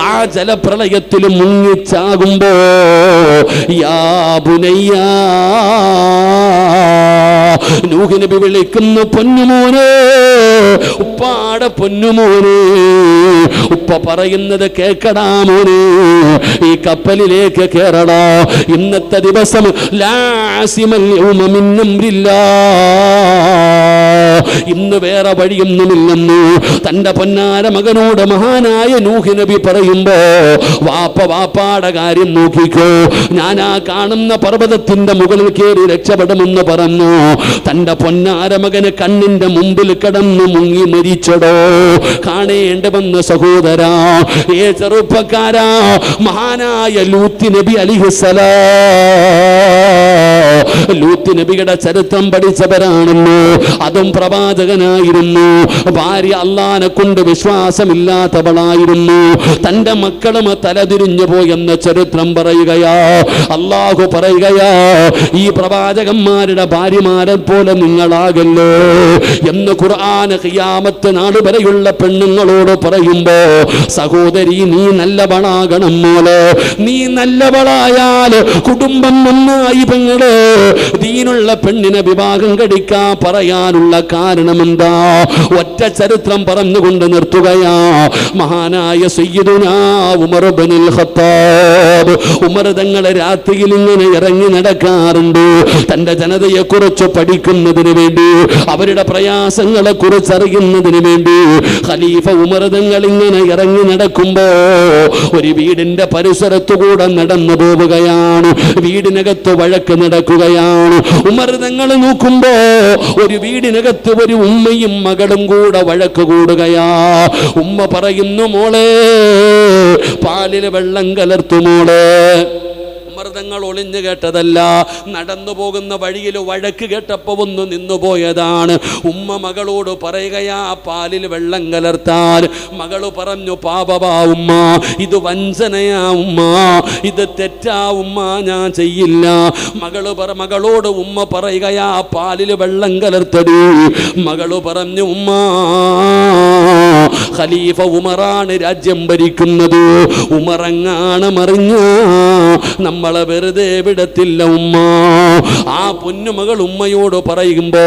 ആ ജലപ്രളയത്തിൽ മുങ്ങിച്ചാകുമ്പോ, യാ ബുനയ്യാ, നൂഹ് നബി വിളിക്കുന്നു, പൊന്നുമോനെ, ഉപ്പാടെ പൊന്നുമോനെ. ഉപ്പ പറയുന്നത് കേക്കടാ മോനെ, ഈ കപ്പലിലേക്ക് കേറടാ. ഇന്നത്തെ ദിവസം ഇന്ന് വേറെ വഴിയൊന്നുമില്ലെന്ന് തന്റെ പൊന്നാര മകനോട് മഹാനായ നൂഹ് നബി പറയുമ്പോ, വാപ്പാടെ കാര്യം നോക്കിക്കോ, ഞാൻ ആ കാണുന്ന പർവ്വതത്തിന്റെ മുകളിൽ കയറി രക്ഷപ്പെടുമെന്ന് പറഞ്ഞു. തന്റെ പൊന്നാര മകന് കണ്ണിന്റെ മുമ്പിൽ കിടന്ന് മുങ്ങി മരിച്ചടോ. കാണേണ്ടവെന്ന് സഹോദരാ, ഏ ചെറുപ്പക്കാരാ, മഹാനായ ലൂത്ത് നബി അലൈഹിസ്സലാം, ലൂത്ത് നബിയുടെ ചരിത്രം പഠിച്ചവരാണല്ലോ. അതും പ്രവാചകനായിരുന്നു. ഭാര്യ അല്ലാഹനെ കൊണ്ട് വിശ്വാസമില്ലാത്തവളായിരുന്നു. തന്റെ മക്കളും തലതിരിഞ്ഞു പോയെന്ന ചരിത്രം പറയുകയാ. അല്ലാഹു പറയുകയാ, ഈ പ്രവാചകന്മാരുടെ ഭാര്യമാരെ പോലെ നിങ്ങളാകല്ലോ എന്ന് ഖുർആൻ ഖിയാമത്ത് നാൾ വരെയുള്ള പെണ്ണുങ്ങളോട് പറയുമ്പോ, സഹോദരി, നീ നല്ലവളാകണം മോളെ. നീ നല്ലവളായാൽ കുടുംബം നന്നായി. പെങ്ങള്, ദീനുള്ള പെണ്ണിനെ വിവാഹം കഴിക്കാൻ പറയാനുള്ള കാരണം എന്താ? ഒറ്റ ചരിത്രം പറഞ്ഞുകൊണ്ട് നിർത്തുകയാ. മഹാനായ സയ്യിദുനാ ഉമർ ഇബ്നുൽ ഖത്താബ്, ഉമർ തങ്ങളെ രാത്രിയിൽ ഇങ്ങനെ ഇറങ്ങി നടക്കാറുണ്ട്. തന്റെ ജനതയെ കുറിച്ച് പഠിക്കുന്നതിന് വേണ്ടി, അവരുടെ പ്രയാസങ്ങളെ കുറിച്ച് അറിയുന്നതിന് വേണ്ടി. ഖലീഫ ഉമർ തങ്ങൾ ഇങ്ങനെ ഇറങ്ങി നടക്കുമ്പോ ഒരു വീടിന്റെ പരിസരത്തുകൂടെ നടന്നു പോവുകയാണ്. വീടിനകത്ത് വഴക്ക് നടക്കുകയാണ്. ഉമർ തങ്ങൾ നോക്കുമ്പോ ഒരു വീടിനകത്ത് ഒരു ഉമ്മയും മകളും കൂടെ വഴക്ക് കൂടുകയാ. ഉമ്മ പറയുന്നു, മോളെ, പാലില് വെള്ളം കലർത്തു മോളെ. ഉമർ തങ്ങൾ ഒളിഞ്ഞു കേട്ടതല്ല, നടന്നു പോകുന്ന വഴിയിൽ വഴക്ക് കേട്ടപ്പോൾ ഒന്ന് നിന്നുപോയതാണ്. ഉമ്മ മകളോട് പറയുകയാ പാലിൽ വെള്ളം കലർത്താൻ. മകള് പറഞ്ഞു പാപവാ ഉമ്മ, ഇത് വഞ്ചനയാ ഉമ്മ, ഇത് തെറ്റാ ഉമ്മ, ഞാൻ ചെയ്യില്ല. മകളോട് ഉമ്മ പറയുകയാ പാലിൽ വെള്ളം കലർത്തടി. മകള് പറഞ്ഞു ഉമ്മ, ഖലീഫ ഉമറാണ് രാജ്യം ഭരിക്കുന്നത്, ഉമറങ്ങാണ് മറിഞ്ഞ നമ്മളെ വെറുതെ വിടത്തില്ല ഉമ്മ. ആ പൊന്നുമകൾ ഉമ്മയോട് പറയുമ്പോ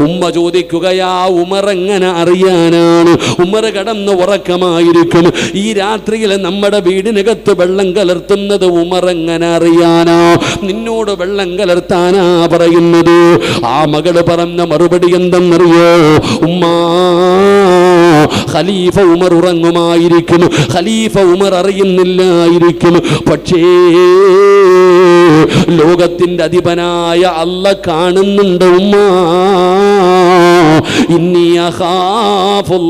ഉമ്മ ചോദിക്കുകയാ ഉമറെങ്ങനെ അറിയാനാണ്? ഉമർ കടന്ന് ഉറക്കമായിരിക്കും, ഈ രാത്രിയിൽ നമ്മുടെ വീടിനകത്ത് വെള്ളം കലർത്തുന്നത് ഉമറെങ്ങനെ അറിയാനാ? നിന്നോട് വെള്ളം കലർത്താനാ പറയുന്നത്. ആ മകള് പറഞ്ഞ മറുപടി എന്തെന്നറിയോ? ഉമ്മ, ഖലീഫ ഉമർ ഉറങ്ങുമായിരിക്കും, ഖലീഫ ഉമർ അറിയുന്നില്ലായിരിക്കും, പക്ഷേ ലോകത്തിന്റെ അധിപനായ അല്ലാഹ് കാണുന്നുണ്ട് ഉമ്മ. ഇന്നി അഖാഫുല്ലാഹ്.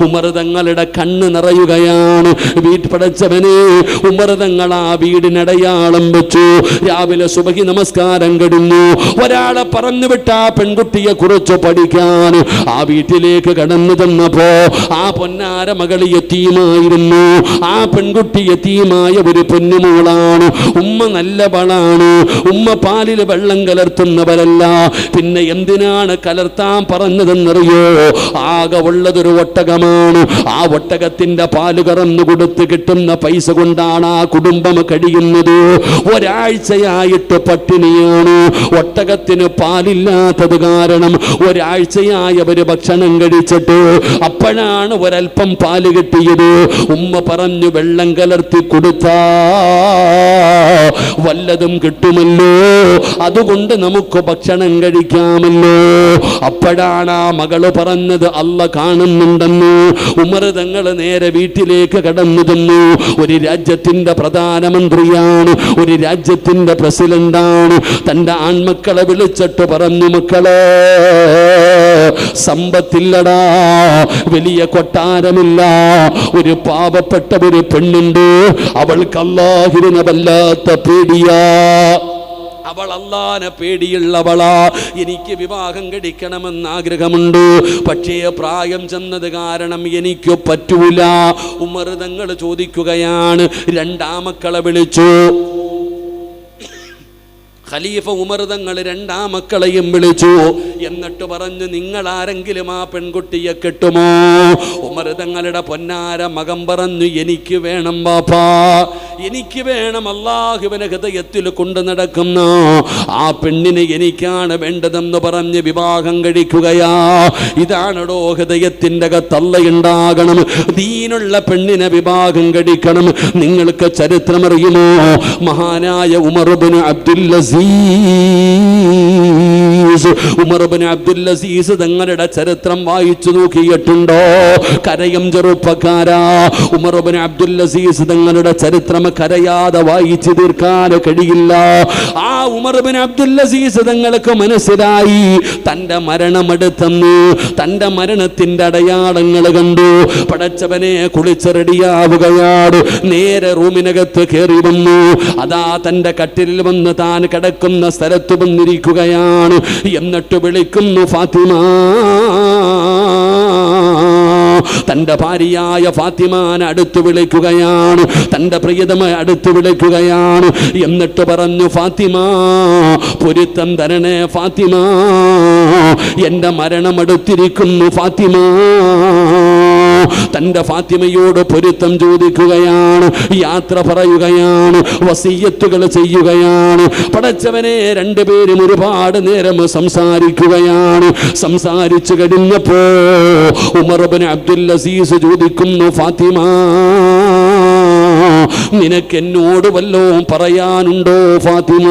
ഉമർ തങ്ങളുടെ കണ്ണ് നിറയുകയാണ്. വീട്പടച്ചവനെ, ഉമർ തങ്ങൾ ആ വീടിനടയാളം വെച്ചു. രാവിലെ സുബഹി നമസ്കാരം കഴിഞ്ഞു. ഒരാളെ പറഞ്ഞു വിട്ട ആ പെൺകുട്ടിയെ കുറിച്ച് പഠിക്കാൻ ആ വീട്ടിലേക്ക് കടന്നു ചെന്നപ്പോ ആ പൊന്നാര മകൾ യതീമായിരുന്നു. ആ പെൺകുട്ടി യതീമായ ഒരു പൊന്നുമോളാണ്. ഉമ്മ നല്ലവളാണ്, ഉമ്മ പാലിൽ വെള്ളം കലർത്തുന്നവരല്ല. പിന്നെ എന്തിനാണ് കലർത്താൻ പറഞ്ഞതെന്നറിയോ? ആകെ ഉള്ളതൊരു ഒട്ടകമാണ്. ആ ഒട്ടകത്തിന്റെ പാല് കറന്നു കൊടുത്ത് കിട്ടുന്ന പൈസ കൊണ്ടാണ് ആ കുടുംബം കഴിയുന്നത്. ഒരാഴ്ചയായിട്ട് പട്ടിണിയാണ്. ഒട്ടകത്തിന് പാലില്ലാത്തത് കാരണം ഒരാഴ്ചയായി അവര് ഭക്ഷണം കഴിച്ചിട്ട് അപ്പോഴാണ് ഒരൽപ്പം പാല് കിട്ടിയത്. ഉമ്മ പറഞ്ഞു വെള്ളം കലർത്തി കൊടുത്താ വല്ലതും കിട്ടുമല്ലോ, അതുകൊണ്ട് നമുക്ക് ഭക്ഷണം കഴിക്കാമല്ലോ. അപ്പോഴാണ് ആ മകള് പറഞ്ഞത് അല്ലാഹ് കാണുന്നുണ്ടെന്ന്. ഉമർ തങ്ങൾ നേരെ വീട്ടിലേക്ക് കടന്നു ചെന്നു. ഒരു രാജ്യത്തിന്റെ പ്രധാനമന്ത്രിയാണ്, ഒരു രാജ്യത്തിന്റെ പ്രസിഡന്റാണ്. തന്റെ ആൺമക്കളെ വിളിച്ചിട്ട് പറഞ്ഞു, മക്കളെ, സമ്പത്തില്ലടാ, വലിയ കൊട്ടാരമില്ല, ഒരു പാവപ്പെട്ട ഒരു പെണ്ണുണ്ട്, അവൾക്ക് അല്ലാഹുവിനെ വല്ലാത്ത പേടിയാ, അവൾ അല്ലാഹുവിനെ പേടിയുള്ളവളാ, എനിക്ക് വിവാഹം കഴിക്കണമെന്ന് ആഗ്രഹമുണ്ട്, പക്ഷേ പ്രായം ചെന്നത് കാരണം എനിക്ക് പറ്റൂല. ഉമർ തങ്ങൾ ചോദിക്കുകയാണ്, രണ്ടാമക്കളെ വിളിച്ചു. ഖലീഫ ഉമർ തങ്ങൾ രണ്ടാമക്കളെയും വിളിച്ചു. എന്നിട്ട് പറഞ്ഞു, നിങ്ങൾ ആരെങ്കിലും ആ പെൺകുട്ടിയെ കെട്ടുമോ? ഉമർ തങ്ങളുടെ പൊന്നാര മകൻ പറഞ്ഞു, എനിക്ക് വേണം ബാപ്പാ, എനിക്ക് വേണം. അല്ലാഹുവിനെ ഹൃദയത്തിൽ കൊണ്ടു നടക്കുന്ന ആ പെണ്ണിനെ എനിക്കാണ് വേണ്ടതെന്ന് പറഞ്ഞ് വിവാഹം കഴിക്കുകയാ. ഇതാണോ ഹൃദയത്തിൻ്റെ അകത്തള്ളയുണ്ടാകണം, ദീനുള്ള പെണ്ണിനെ വിവാഹം കഴിക്കണം. നിങ്ങൾക്ക് ചരിത്രമറിയുമോ? മഹാനായ ഉമർ ഇബ്നു അബ്ദുൽ അസീസ്, ഉമർ ഇബ്നു അബ്ദുൽ അസീസ് തങ്ങളുടെ ചരിത്രം വായിച്ചു നോക്കിയിട്ടുണ്ടോ? കരയും ചെറുപ്പക്കാരാ, ഉമർ ഇബ്നു അബ്ദുൽ അസീസ് തങ്ങളുടെ ചരിത്രം കരയാതെ വായിച്ചു തീർക്കാൻ കഴിയില്ല. ആ ഉമർ ഇബ്നു അബ്ദുൽ അസീസ് തങ്ങൾക്ക് മനസ്സിലായി തന്റെ മരണമെടുത്തെന്ന്. തന്റെ മരണത്തിന്റെ അടയാളങ്ങൾ കണ്ടു. പടച്ചവനെ, കുളിച്ച് റെഡിയാവുകയാണ്. നേരെ റൂമിനകത്ത് കയറി വന്നു. അതാ തന്റെ കട്ടിലിൽ വന്ന് താൻ കിടക്കുന്ന സ്ഥലത്ത് വന്നിരിക്കുകയാണ്. എന്നിട്ട് വിളിക്കുന്നു, ഫാത്തിമ. തന്റെ ഭാര്യയായ ഫാത്തിമാനെ അടുത്ത് വിളിക്കുകയാണ്, തന്റെ പ്രിയതമ അടുത്ത് വിളിക്കുകയാണ്. എന്നിട്ട് പറഞ്ഞു, ഫാത്തിമ, പൊരുത്തം തരണേ ഫാത്തിമ, എന്റെ മരണം അടുത്തിരിക്കുന്നു ഫാത്തിമ. തന്റെ ഫാത്തിമയോട് പൊരുത്തം ചോദിക്കുകയാണ്, യാത്ര പറയുകയാണ്, വസിയ്യത്തുകൾ ചെയ്യുകയാണ്. പടച്ചവനെ, രണ്ടുപേരും ഒരുപാട് നേരം സംസാരിക്കുകയാണ്. സംസാരിച്ചു കഴിഞ്ഞപ്പോ ഉമർ ഇബ്നു അബ്ദുൽ അസീസ് ചോദിക്കുന്നു, ഫാത്തിമ, നിനക്ക് എന്നോട് വല്ലതും പറയാനുണ്ടോ ഫാത്തിമ?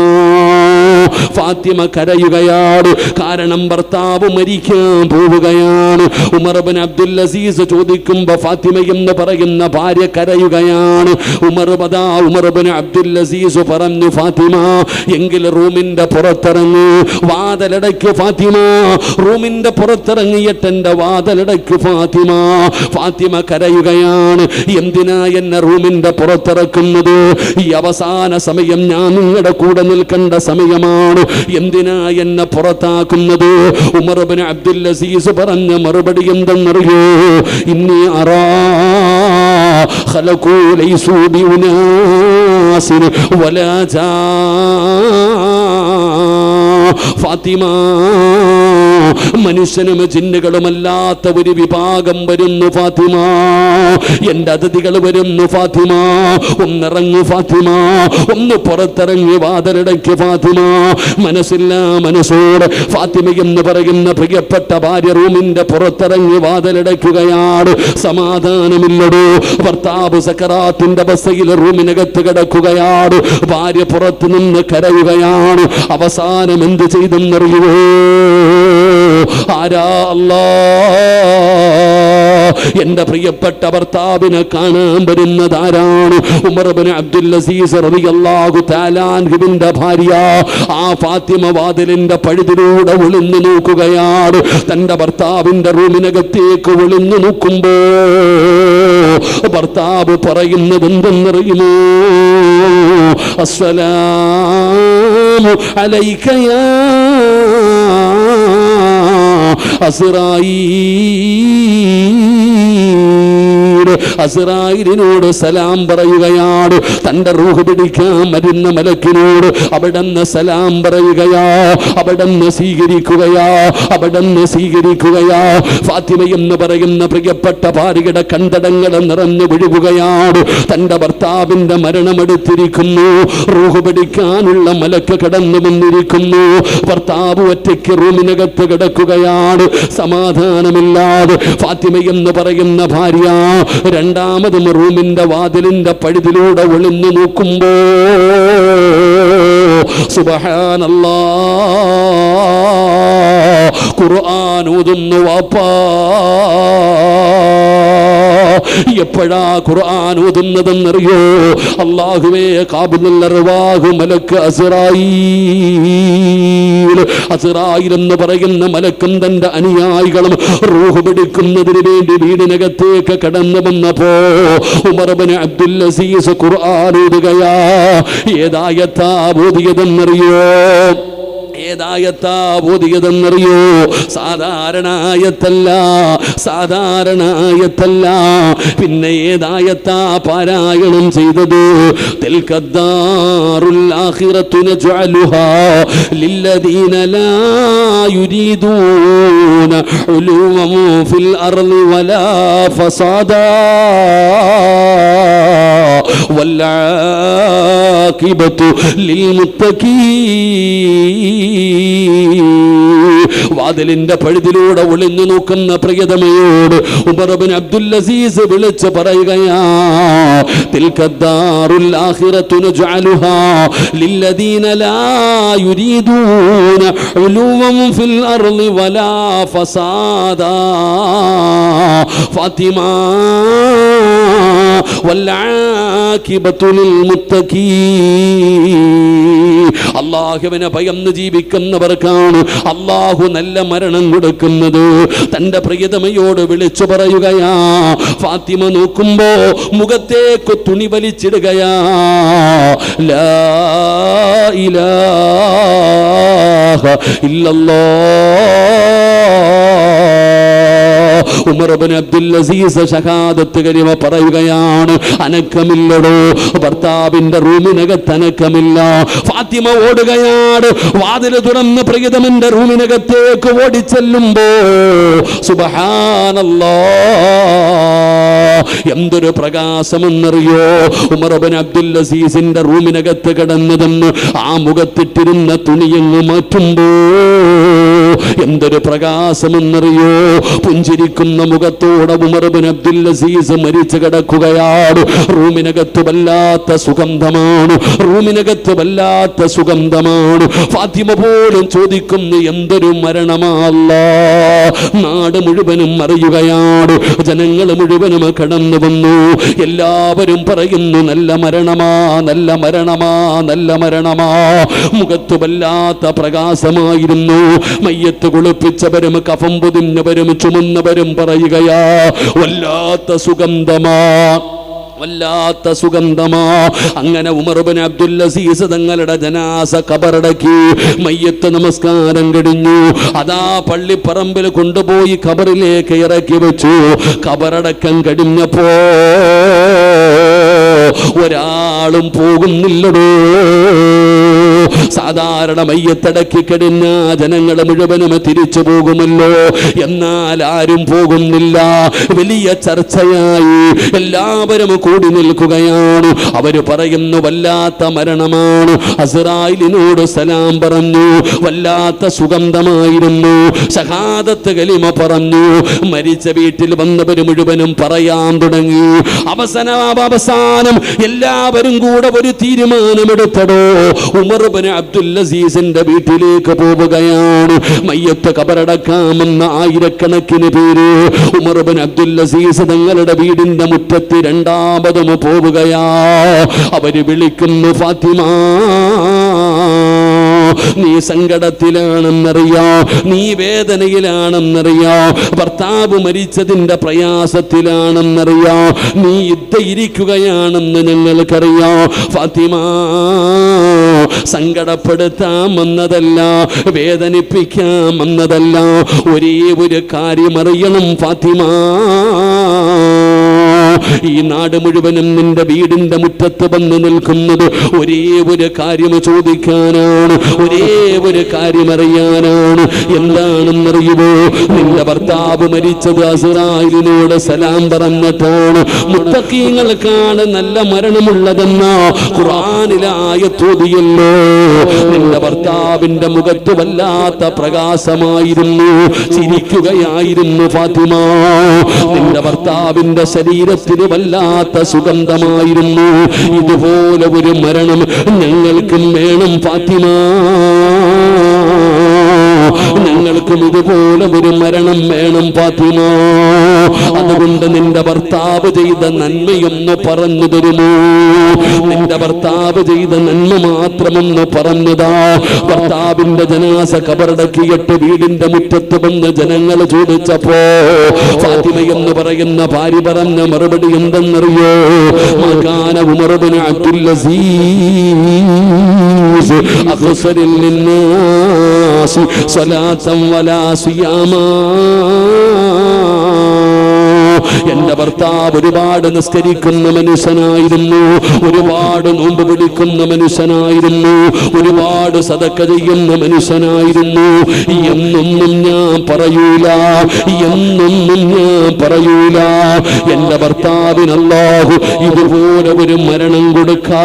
ഫാത്തിമ കരയുകയാണ്. കാരണം ഭർത്താവ് മരിക്കാൻ പോവുകയാണ്. ഉമർ ഇബ്നു അബ്ദുൽ അസീസ് ചോദിക്കുമ്പോ ഫാത്തിമ എന്ന് പറയുന്ന ഭാര്യ കരയുകയാണ്. ഉമർ ഇബ്നു അബ്ദുൽ അസീസ് പറഞ്ഞു, ഫാത്തിമ, എങ്കിൽ റൂമിന്റെ പുറത്തിറങ്ങി വാതിലടയ്ക്ക് ഫാത്തിമ. റൂമിന്റെ പുറത്തിറങ്ങിയിട്ട് എന്റെ വാതിലടയ്ക്ക് ഫാത്തിമ. ഫാത്തിമ കരയുകയാണ്, എന്തിനാ എന്നെ റൂമിന്റെ പുറത്ത് പുറത്തിറക്കുന്നത്. ഈ അവസാന സമയം ഞാൻ നിങ്ങളുടെ കൂടെ നിൽക്കേണ്ട സമയമാണ്. എന്തിനാ എന്നെ പുറത്താക്കുന്നത്? ഉമർ ഇബ്നു അബ്ദുൽ അസീസ് പറഞ്ഞ മറുപടി എന്തെന്നറിയോ? ഇന്നി അറാ ഖലഖൂ ലൈസൂ ബിഉനാസിൻ വലാ ജാ ഫാത്തിമ, മനുഷ്യനും ജിന്നുകളുമല്ലാത്ത ഒരു വിഭാഗം വരുന്നു ഫാത്തിമ. എന്റെ അതിഥികൾ വരുന്നു ഫാത്തിമ. ഒന്നിറങ്ങു ഫാത്തിമ, ഒന്ന് പുറത്തിറങ്ങി വാതിലടയ്ക്ക് ഫാത്തിമ. മനസ്സില്ല മനസ്സോട് ഫാത്തിമ എന്ന് പറയുന്ന പ്രിയപ്പെട്ട ഭാര്യ റൂമിന്റെ പുറത്തിറങ്ങി വാതിലടയ്ക്കുകയാണ്. സമാധാനമില്ലടോ. ഭർത്താവ് സക്കറാത്തിന്റെ ബസ്സയിൽ റൂമിനകത്ത് കിടക്കുകയാണ്. ഭാര്യ പുറത്തു നിന്ന് കരയുകയാണ്. അവസാനം എന്ത് ചെയ്തെന്നറിയുവോ? ആരാ? അല്ലാഹ്. എന്റെ പ്രിയപ്പെട്ട ഭർത്താവിനെ കാണാൻ വരുന്നത് ആരാണ്? ഉമർ ഇബ്നു അബ്ദുൽ അസീസ് റളിയല്ലാഹു തആല അൻഹുവിന്റെ ഭാര്യ. ആ ഫാത്തിമ വാതിലിന്റെ പഴുതിലൂടെ ഒളിഞ്ഞു നോക്കുകയാണ്. തന്റെ ഭർത്താവിന്റെ റൂമിനകത്തേക്ക് ഒളിഞ്ഞു നോക്കുമ്പോ ഭർത്താവ് പറയുന്നത് എന്തെന്നറിയുമോ? അസ്സലാമു അലൈക യാ അസ്റായീൽ. അസ്റായീലിനോട് സലാം പറയുകയാണ്. തന്റെ റൂഹ് പിടിക്കാൻ വരുന്ന മലക്കിനോട് അവിടുന്ന് സലാം പറയുകയാ, അവിടുന്ന് സ്വീകരിക്കുകയാ, അവിടുന്ന് സ്വീകരിക്കുകയാ. ഫാത്തിമ എന്ന് പറയുന്ന പ്രിയപ്പെട്ട ഭാര്യയുടെ കണ്ടടങ്ങൾ നിറഞ്ഞു വിഴുകുകയാണ്. തന്റെ ഭർത്താവിന്റെ മരണമെടുത്തിരിക്കുന്നു. റൂഹ് പിടിക്കാനുള്ള മലക്ക് കടന്നു വന്നിരിക്കുന്നു. ഭർത്താവ് ഒറ്റയ്ക്ക് റൂമിനകത്ത് കിടക്കുകയാണ്. സമാധാനമില്ലാതെ ഫാത്തിമ എന്ന് പറയുന്ന ഭാര്യ രണ്ടാമതും റൂമിന്റെ വാതിലിന്റെ പഴുതിലൂടെ ഒളിഞ്ഞു നോക്കുമ്പോ സുബ്ഹാനല്ലാഹ്, ഖുർആൻ ഓതുന്നു വാപ്പാ. എപ്പോഴാ ഖുർആൻ ഓതുന്നതെന്നറിയോ? അല്ലാഹുവേ, ഖാബിലുൽ അർവാഹ് മലക്ക് അസ്റായീൽ. അസ്റായീൽ എന്ന് പറയുന്ന മലക്കും തന്റെ അനുയായികളും റൂഹ് പിടിക്കുന്നതിന് വേണ്ടി വീടിനകത്തേക്ക് കടന്നു വന്നപ്പോ ഉമർ ഇബ്നു അബ്ദുൽ അസീസ് ഖുർആൻ ഓതുകയാ. ഏതായത്താ ഓതിയതെന്നറിയോ? ഏതായത്താ ഓതിയതെന്നറിയോ? സാധാരണായത്തല്ല, സാധാരണായത്തല്ല. പിന്നെ ഏതായത്താ പാരായണം ചെയ്തത്? തിൽക്കദ്ദാറുൽ ആഖിറത്തു നജ്അലുഹാ ലില്ലദീന ലാ യുരീദൂന ഉലൂവൻ ഫിൽ അർളി വലാ ഫസാദാ വൽആഖിബത്തു ലിൽമുത്തഖീൻ. വാതിലിന്റെ പഴുതിലൂടെ ഒളിഞ്ഞു നോക്കുന്ന പ്രിയതമയോട് ഉമർ ഇബ്നു അബ്ദുൽ അസീസ് വിളിച്ചു പറയുകയാ, തിൽക്കദ്ദാറുൽ ആഖിറത്തു നജ്അലുഹാ ലില്ലദീന ലാ യുരീദൂന ഉലൂവൻ ഫിൽ അർളി വലാ ഫസാദാ. ഫാത്തിമ വൽആഖിബത്തു ലിൽമുത്തഖീൻ. അല്ലാഹുവിനെ ഭയന്ന് ജീവിക്കുന്നവർക്കാണ് അല്ലാഹു നല്ല മരണം കൊടുക്കുന്നത്. തന്റെ പ്രിയതമയോട് വിളിച്ചു പറയുകയാ. ഫാത്തിമ നോക്കുമ്പോ മുഖത്തേക്ക് തുണി വലിച്ചിടുകയാ. ലാ ഇലാഹ ഇല്ലല്ലാഹ്. ഉമർ ഇബ്നു അബ്ദുൽ അസീസ് ഷഹാദത്ത് കലിമ പറയുകയാണ്. അനക്കമില്ലടോ. ഭർത്താവിന്റെ റൂമിനകത്ത് അനക്കമില്ല. ഫാത്തിമ ഓടുകയാണ്. വാതില് തുറന്ന് പ്രിയതമന്റെ റൂമിനകത്തേക്ക് ഓടിച്ചെല്ലുമ്പോ സുബ്ഹാനല്ലാഹ്, എന്തൊരു പ്രകാശമെന്നറിയോ? ഉമർ ഇബ്നു അബ്ദുൽ അസീസിന്റെ റൂമിനകത്ത് കിടന്നതെന്ന് ആ മുഖത്തിട്ടിരുന്ന തുണിയങ്ങ് മാറ്റുമ്പോ എന്തൊരു പ്രകാശമെന്നറിയോ? പുഞ്ചിരിക്കുന്ന മുഖത്തോടെ ഉമർ ഇബ്നു അബ്ദുൽ അസീസ് മരിച്ചു കിടക്കുകയാണ്. റൂമിനകത്ത് വല്ലാത്ത സുഗന്ധമാണ്, റൂമിനകത്ത് വല്ലാത്ത സുഗന്ധമാണ്. ഫാത്തിമ പോലും ചോദിക്കുന്നു, എന്തൊരു മരണമല്ലാ. നാട് മുഴുവനും അറിയുകയാണ്. ജനങ്ങൾ മുഴുവനും കടന്നു വന്നു. എല്ലാവരും പറയുന്നു, നല്ല മരണമാ, നല്ല മരണമാ, നല്ല മരണമാ. മുഖത്ത് വല്ലാത്ത പ്രകാശമായിരുന്നു. മയ്യത്ത് കുളിപ്പിച്ചവരും കഫം പൊതിഞ്ഞവരും ചുമന്നവരും പറയുകയാ, വല്ലാത്ത സുഗന്ധമാ. വല്ലാത്ത സുഗന്ധമാ. അങ്ങനെ ഉമർ ഇബ്നു അബ്ദുൽ അസീസ് തങ്ങളുടെ ജനാസ ഖബറടക്കി. മയ്യത്ത് നമസ്കാരം കഴിഞ്ഞു. അതാ പള്ളിപ്പറമ്പിൽ കൊണ്ടുപോയി ഖബറിലേക്ക് ഇറക്കി വെച്ചു. ഖബറടക്കം കഴിഞ്ഞപ്പോ ഒരാളും പോകുന്നില്ലടോ. സാധാരണ മയ്യത്തടക്കി കഴിഞ്ഞ ജനങ്ങൾ മുഴുവനും തിരിച്ചു പോകുമല്ലോ, എന്നാൽ ആരും പോകുന്നില്ല. വലിയ ചർച്ചയായി. എല്ലാവരും കൂടി നിൽക്കുകയാണ്. അവര് പറയുന്നു വല്ലാത്ത മരണമാണ്. അസ്റായിലിനോട് സലാം പറഞ്ഞു. വല്ലാത്ത സുഗന്ധമായിരുന്നു. ഷഹാദത്ത് കലിമ പറഞ്ഞു. മരിച്ച വീട്ടിൽ വന്നവർ മുഴുവനും പറയാൻ തുടങ്ങി. അവസാനം എല്ലാവരും കൂടെ ഒരു തീരുമാനമെടുത്തടോ. ഉമർ ഇബ്നു അബ്ദുൽ അസീസിന്റെ വീട്ടിലേക്ക് പോവുകയാണ്. മയ്യത്ത് ഖബറടക്കാമെന്ന ആയിരക്കണക്കിന് പേര് ഉമർ ഇബ്നു അബ്ദുൽ അസീസ് തങ്ങളുടെ വീടിന്റെ മുറ്റത്ത് രണ്ടാമതും പോവുകയാ. അവര് വിളിക്കുന്നു, ഫാത്തിമ നീ സങ്കടത്തിലാണെന്നറിയാം, നീ വേദനയിലാണെന്നറിയാം, ഭർത്താവ് മരിച്ചതിന്റെ പ്രയാസത്തിലാണെന്നറിയാം, നീ ഇരിക്കുകയാണെന്ന് ഞങ്ങൾക്കറിയാം. ഫാത്തിമ സങ്കടപ്പെടുത്താൻ വന്നതല്ല, വേദനിപ്പിക്കാൻ വന്നതല്ല. ഒരേ ഒരു കാര്യം അറിയണം ഫാത്തിമ, ഈ നാട് മുഴുവനും നിന്റെ വീടിന്റെ മുറ്റത്ത് വന്ന് നിൽക്കുന്നത് ഒരേ ഒരു കാര്യം ചോദിക്കാനാണ്, ഒരേ ഒരു കാര്യം അറിയാനാണ്. എന്താണെന്നറിയുമോ? നിന്റെ ഭർത്താവ് മരിച്ചത് അസ്റായിലിനോട് സലാം പറഞ്ഞിട്ടാണ്. മുത്തഖീങ്ങൾക്കാണ് നല്ല മരണമുള്ളതെന്ന ഖുർആനിലായത്തോതിയല്ലോ. നിന്റെ ഭർത്താവിന്റെ മുഖത്ത് വല്ലാത്ത പ്രകാശമായിരുന്നു, ചിരിക്കുകയായിരുന്നു ഫാത്തിമ. നിന്റെ ഭർത്താവിന്റെ ശരീരത്തിന് വല്ലാത്ത സുഗന്ധമായിരുന്നു. ഇതുപോലെ ഒരു മരണം ഞങ്ങൾക്കും വേണം ഫാത്തിമ, ഞങ്ങൾക്കും ഇതുപോലെ ഒരു മരണം വേണം ഫാത്തിമ. അതുകൊണ്ട് നിന്റെ ഭർത്താവ് ചെയ്ത നന്മയൊന്ന് പറഞ്ഞു തരുമോ? നിന്റെ ഭർത്താവ് ചെയ്ത നന്മ മാത്രമൊന്ന് പറഞ്ഞതാ. ഭർത്താവിന്റെ ജനാസ ഖബറടക്കിയിട്ട് വീടിന്റെ മുറ്റത്ത് വന്ന് ജനങ്ങൾ ചോദിച്ചപ്പോ ഫാത്തിമ എന്ന് പറയുന്ന ഭാര്യ പറഞ്ഞ മറുപടി എന്തെന്നറിയോ? മകാന ഉമർ ഇബ്നു അബ്ദുൽ അസീസ് അഖ്സരിൽ ലിന്നാസ് സ്വലാത്തൻ വലാ സിയാമാ. എന്റെ ഭർത്താവ് ഒരുപാട് നിസ്കരിക്കുന്ന മനുഷ്യനായിരുന്നു, ഒരുപാട് നോമ്പ് പിടിക്കുന്ന മനുഷ്യനായിരുന്നു, ഒരുപാട് സദഖ ചെയ്യുന്ന മനുഷ്യനായിരുന്നു. എന്നൊന്നും ഞാൻ പറയൂല, എന്നൊന്നും ഞാൻ പറയൂല. എന്റെ ഭർത്താവിന് അല്ലാഹു ഇതുപോലെ ഒരു മരണം കൊടുക്കാ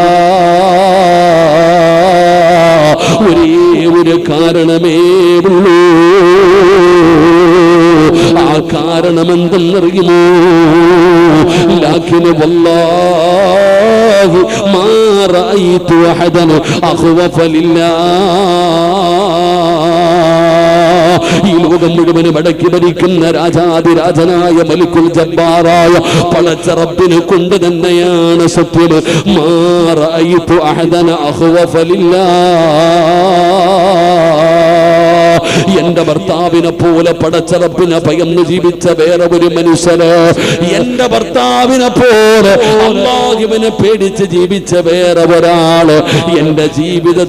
ഒരേ ഒരു കാരണമേ ഉള്ളൂ. ആ കാരണം എന്തെന്നറിയുമോ? ലാകിൻ വല്ലാഹി മാ റഅയ്തു അഹദൻ അഖ്വഫ ലില്ലാഹ്. ഈ ലോകം മുഴുവനും അടക്കി ഭരിക്കുന്ന രാജാതിരാജനായ മലിക്കുൽ ജബ്ബാറായ പടച്ച റബ്ബിനെ കൊണ്ട് തന്നെയാണ് സത്യം. മാ റഅയ്തു അഹദൻ അഖ്വഫ ലില്ലാഹ്. എന്റെ ഭർത്താവിനെ പോലെ പടച്ച റബ്ബിനെ ഭയന്ന് ജീവിച്ച വേറെ ഒരു മനുഷ്യന്, എന്റെ ഭർത്താവിനെ പോലെ അല്ലാഹുവിനെ പേടിച്ച് ജീവിച്ച വേറെ ഒരാള് എന്റെ ജീവിതത്തിൽ